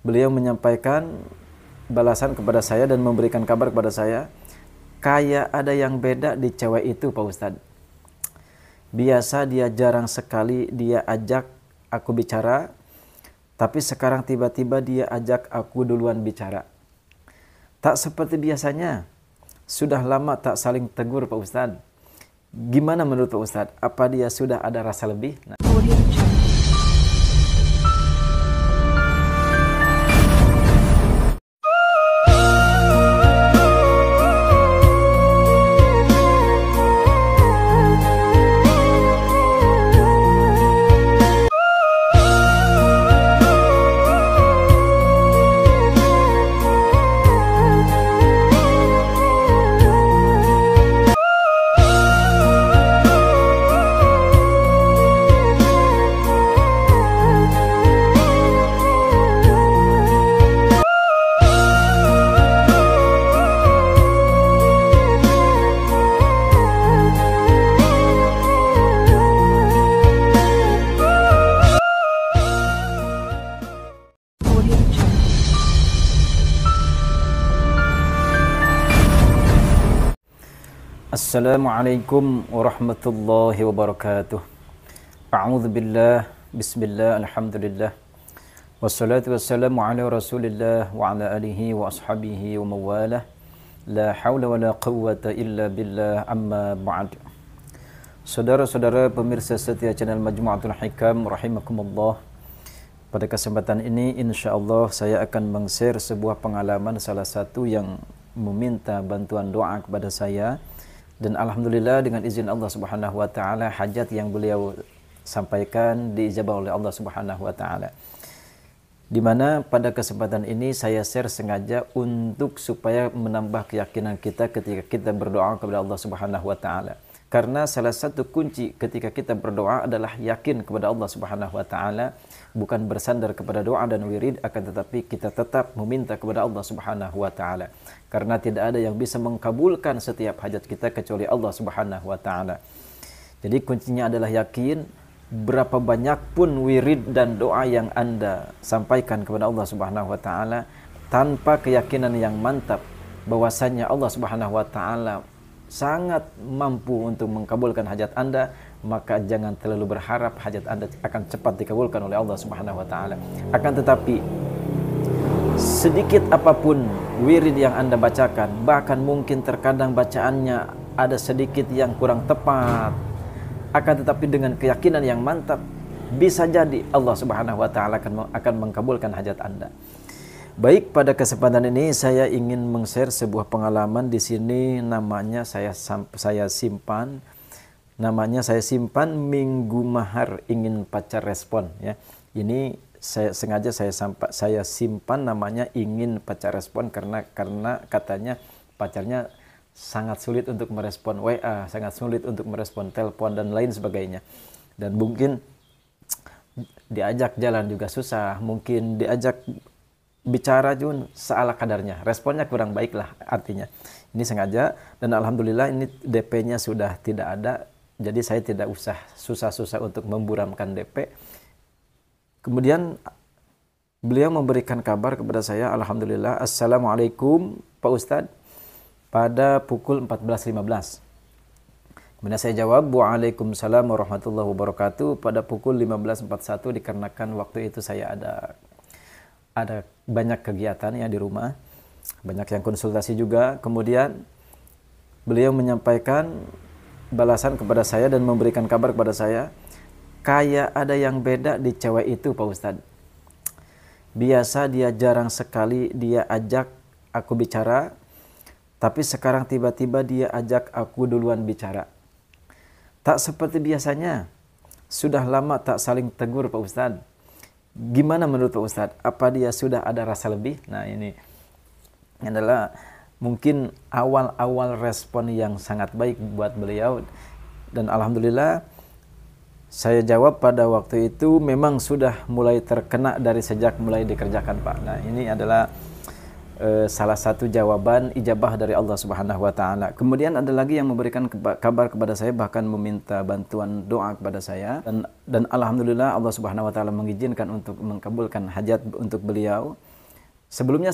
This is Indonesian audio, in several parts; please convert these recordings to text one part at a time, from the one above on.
beliau menyampaikan balasan kepada saya dan memberikan kabar kepada saya, kayak ada yang beda di cewek itu Pak Ustadz. Biasa dia jarang sekali dia ajak aku bicara, tapi sekarang tiba-tiba dia ajak aku duluan bicara. Tak seperti biasanya, sudah lama tak saling tegur Pak Ustadz. Gimana menurut Pak Ustadz? Apa dia sudah ada rasa lebih? Assalamualaikum warahmatullahi wabarakatuh. A'udzu billah, bismillah, alhamdulillah. Wassalatu wassalamu ala Rasulillah wa ala alihi wa ashabihi wa mawalah. La haula wa la quwwata illa billah, amma ba'd. Saudara-saudara pemirsa setia channel Majmu'atul Hikam rahimakumullah. Pada kesempatan ini insyaallah saya akan meng-share sebuah pengalaman salah satu yang meminta bantuan doa kepada saya. Dan alhamdulillah dengan izin Allah Subhanahu wa taala hajat yang beliau sampaikan diijabah oleh Allah Subhanahu wa taala. Di mana pada kesempatan ini saya share sengaja untuk supaya menambah keyakinan kita ketika kita berdoa kepada Allah Subhanahu wa taala. Karena salah satu kunci ketika kita berdoa adalah yakin kepada Allah Subhanahu wa taala, bukan bersandar kepada doa dan wirid, akan tetapi kita tetap meminta kepada Allah Subhanahu wa taala. Karena tidak ada yang bisa mengkabulkan setiap hajat kita kecuali Allah Subhanahu wa taala. Jadi kuncinya adalah yakin. Berapa banyak pun wirid dan doa yang Anda sampaikan kepada Allah Subhanahu wa taala tanpa keyakinan yang mantap bahwasanya Allah Subhanahu wa taala sangat mampu untuk mengkabulkan hajat Anda, maka jangan terlalu berharap hajat Anda akan cepat dikabulkan oleh Allah Subhanahu wa taala. Akan tetapi sedikit apapun wirid yang Anda bacakan, bahkan mungkin terkadang bacaannya ada sedikit yang kurang tepat, akan tetapi dengan keyakinan yang mantap, bisa jadi Allah Subhanahu wa taala akan mengkabulkan hajat Anda. Baik, pada kesempatan ini saya ingin meng-share sebuah pengalaman di sini, namanya saya simpan. Namanya saya simpan Minggu Mahar Ingin Pacar Respon ya. Ini sengaja saya simpan namanya Ingin Pacar Respon karena katanya pacarnya sangat sulit untuk merespon WA, sangat sulit untuk merespon telepon dan lain sebagainya. Dan mungkin diajak jalan juga susah, mungkin diajak bicara juga seala kadarnya, responnya kurang baik lah artinya. Ini sengaja dan alhamdulillah ini DP-nya sudah tidak ada, jadi saya tidak usah susah-susah untuk memburamkan DP. Kemudian beliau memberikan kabar kepada saya, alhamdulillah, Assalamualaikum Pak Ustadz, pada pukul 14.15. Kemudian saya jawab, Waalaikumsalam warahmatullahi wabarakatuh, pada pukul 15.41, dikarenakan waktu itu saya ada banyak kegiatan ya di rumah, banyak yang konsultasi juga. Kemudian beliau menyampaikan balasan kepada saya dan memberikan kabar kepada saya, kayak ada yang beda di cewek itu Pak Ustadz. Biasa dia jarang sekali dia ajak aku bicara, tapi sekarang tiba-tiba dia ajak aku duluan bicara. Tak seperti biasanya, sudah lama tak saling tegur Pak Ustadz. Gimana menurut Pak Ustadz? Apa dia sudah ada rasa lebih? Nah, ini adalah mungkin awal-awal respon yang sangat baik buat beliau. Dan alhamdulillah saya jawab pada waktu itu memang sudah mulai terkena dari sejak mulai dikerjakan Pak. Nah, ini adalah salah satu jawaban ijabah dari Allah Subhanahu wa taala. Kemudian ada lagi yang memberikan kabar kepada saya, bahkan meminta bantuan doa kepada saya, dan alhamdulillah Allah Subhanahu wa taala mengizinkan untuk mengkabulkan hajat untuk beliau. Sebelumnya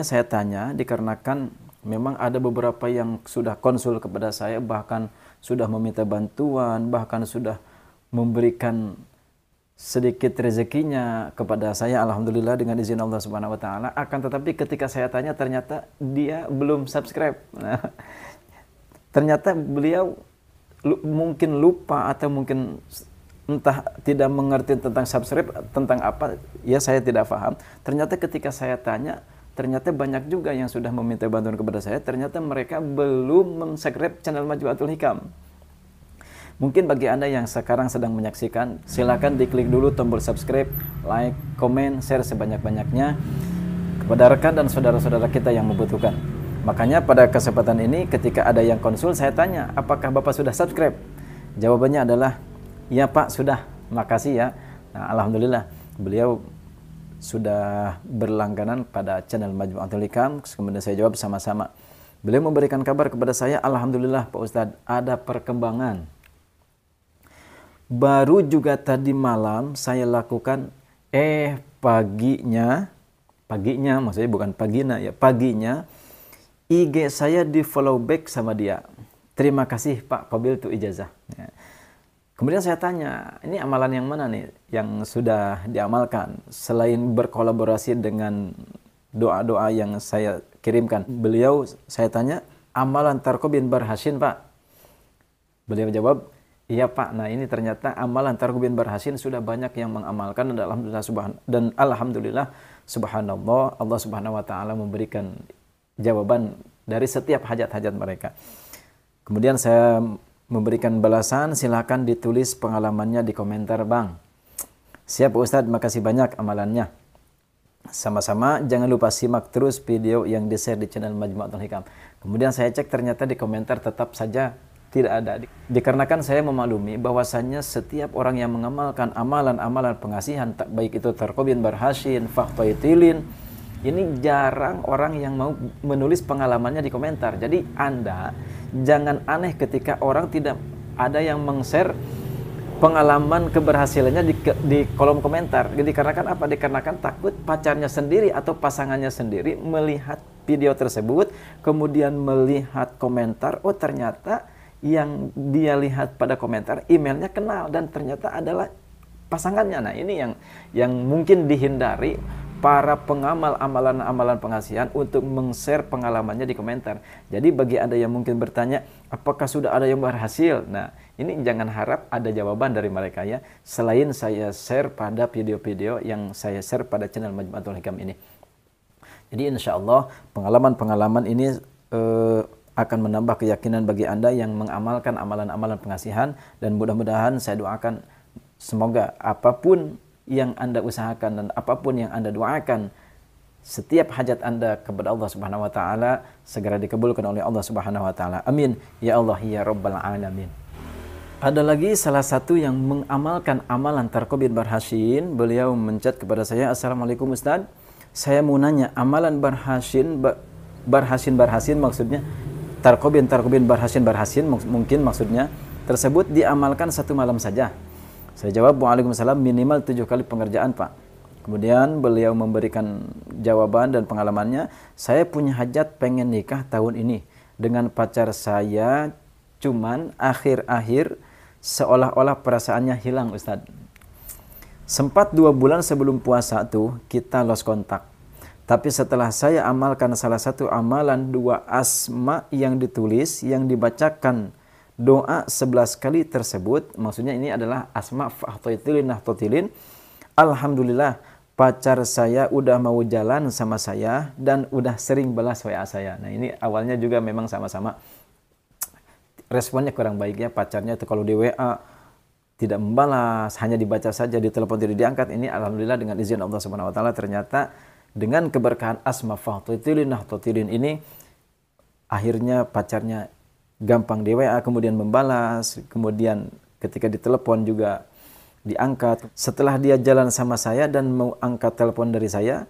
saya tanya dikarenakan memang ada beberapa yang sudah konsul kepada saya, bahkan sudah meminta bantuan, bahkan sudah memberikan sedikit rezekinya kepada saya, alhamdulillah dengan izin Allah Subhanahu wa taala. Akan tetapi ketika saya tanya ternyata dia belum subscribe. Nah, ternyata beliau mungkin lupa atau mungkin entah tidak mengerti tentang subscribe, tentang apa, ya saya tidak paham. Ternyata ketika saya tanya, ternyata banyak juga yang sudah meminta bantuan kepada saya, ternyata mereka belum subscribe channel Majmu'atul Hikam. Mungkin bagi Anda yang sekarang sedang menyaksikan, silakan diklik dulu tombol subscribe, like, komen, share sebanyak-banyaknya kepada rekan dan saudara-saudara kita yang membutuhkan. Makanya pada kesempatan ini ketika ada yang konsul, saya tanya, apakah Bapak sudah subscribe? Jawabannya adalah, ya Pak, sudah, makasih ya. Nah, alhamdulillah, beliau sudah berlangganan pada channel Majmu'atul Hikam. Kemudian saya jawab sama-sama. Beliau memberikan kabar kepada saya, alhamdulillah Pak Ustadz, ada perkembangan. Baru juga tadi malam saya lakukan, paginya maksudnya bukan pagina ya, paginya IG saya di follow back sama dia. Terima kasih Pak, qabil tu ijazah. Ya. Kemudian saya tanya, ini amalan yang mana nih yang sudah diamalkan selain berkolaborasi dengan doa-doa yang saya kirimkan? Beliau, saya tanya, amalan Tarqobin Barhasin Pak. Beliau jawab, iya Pak. Nah ini ternyata amalan Tarqobin Barhasin sudah banyak yang mengamalkan dan alhamdulillah subhanallah, Allah Subhanahu wa taala memberikan jawaban dari setiap hajat-hajat mereka. Kemudian saya memberikan balasan, silakan ditulis pengalamannya di komentar Bang. Siap Ustadz, makasih banyak amalannya. Sama-sama, jangan lupa simak terus video yang di-share di channel Majmu'atul Hikam. Kemudian saya cek ternyata di komentar tetap saja tidak ada. Dikarenakan saya memaklumi bahwasannya setiap orang yang mengamalkan amalan-amalan pengasihan, baik itu Tarqobin Barhasin, Fahtaitilin, ini jarang orang yang mau menulis pengalamannya di komentar. Jadi Anda jangan aneh ketika orang tidak ada yang meng-share pengalaman keberhasilannya di kolom komentar. Jadi dikarenakan apa? Dikarenakan takut pacarnya sendiri atau pasangannya sendiri melihat video tersebut, kemudian melihat komentar, oh ternyata yang dia lihat pada komentar emailnya kenal dan ternyata adalah pasangannya. Nah ini yang mungkin dihindari para pengamal amalan-amalan pengasihan untuk meng-share pengalamannya di komentar. Jadi bagi Anda yang mungkin bertanya, apakah sudah ada yang berhasil? Nah, ini jangan harap ada jawaban dari mereka ya. Selain saya share pada video-video yang saya share pada channel Majmu'atul Hikam ini. Jadi insya Allah pengalaman-pengalaman ini akan menambah keyakinan bagi Anda yang mengamalkan amalan-amalan pengasihan. Dan mudah-mudahan saya doakan semoga apapun yang Anda usahakan dan apapun yang Anda doakan, setiap hajat Anda kepada Allah Subhanahu wa taala segera dikabulkan oleh Allah Subhanahu wa taala. Amin ya Allah ya rabbal alamin. Ada lagi salah satu yang mengamalkan amalan Tarqobin Barhasin, beliau menchat kepada saya, Assalamualaikum Ustaz, saya mau nanya amalan Barhasin maksudnya Tarqobin Barhasin mungkin maksudnya tersebut diamalkan satu malam saja. Saya jawab, Waalaikumsalam, minimal 7 kali pengerjaan Pak. Kemudian beliau memberikan jawaban dan pengalamannya, saya punya hajat pengen nikah tahun ini dengan pacar saya, cuman akhir-akhir seolah-olah perasaannya hilang Ustadz. Sempat 2 bulan sebelum puasa tuh kita lost kontak. Tapi setelah saya amalkan salah satu amalan 2 asma yang ditulis, yang dibacakan doa 11 kali tersebut, maksudnya ini adalah asma Fahtaitilin Nahtaitilin. Alhamdulillah pacar saya udah mau jalan sama saya dan udah sering balas WA saya. Nah ini awalnya juga memang sama-sama responnya kurang baik ya, pacarnya itu kalau di WA tidak membalas, hanya dibaca saja, di telepon tidak diangkat. Ini alhamdulillah dengan izin Allah Subhanahu wa taala ternyata dengan keberkahan asma Fahtaitilin Nahtaitilin ini akhirnya pacarnya gampang di WA, kemudian membalas, kemudian ketika ditelepon juga diangkat. Setelah dia jalan sama saya dan mau angkat telepon dari saya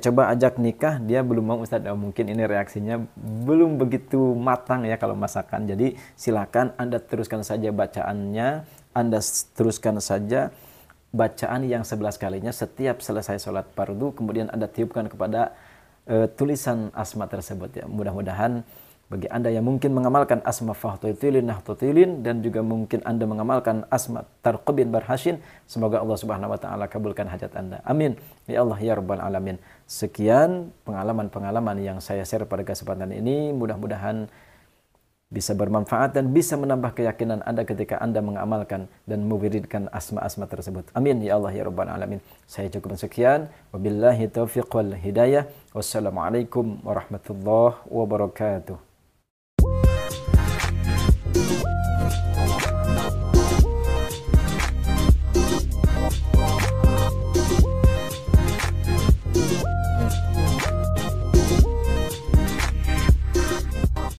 coba ajak nikah, dia belum mau Ustaz. Mungkin ini reaksinya belum begitu matang ya kalau masakan. Jadi silakan Anda teruskan saja bacaannya, Anda teruskan saja bacaan yang 11 kalinya setiap selesai sholat fardu, kemudian Anda tiupkan kepada tulisan asma tersebut ya. Mudah-mudahan bagi Anda yang mungkin mengamalkan asma Fathulilin, Nahtulilin, dan juga mungkin Anda mengamalkan asma Tarqubin Barhashin, semoga Allah Subhanahu wa taala kabulkan hajat Anda. Amin. Ya Allah ya rabbal alamin. Sekian pengalaman-pengalaman yang saya share pada kesempatan ini, mudah-mudahan bisa bermanfaat dan bisa menambah keyakinan Anda ketika Anda mengamalkan dan mewiridkan asma-asma tersebut. Amin ya Allah ya rabbal alamin. Saya cukup sekian. Wabillahi taufiq wal hidayah. Wassalamualaikum warahmatullahi wabarakatuh.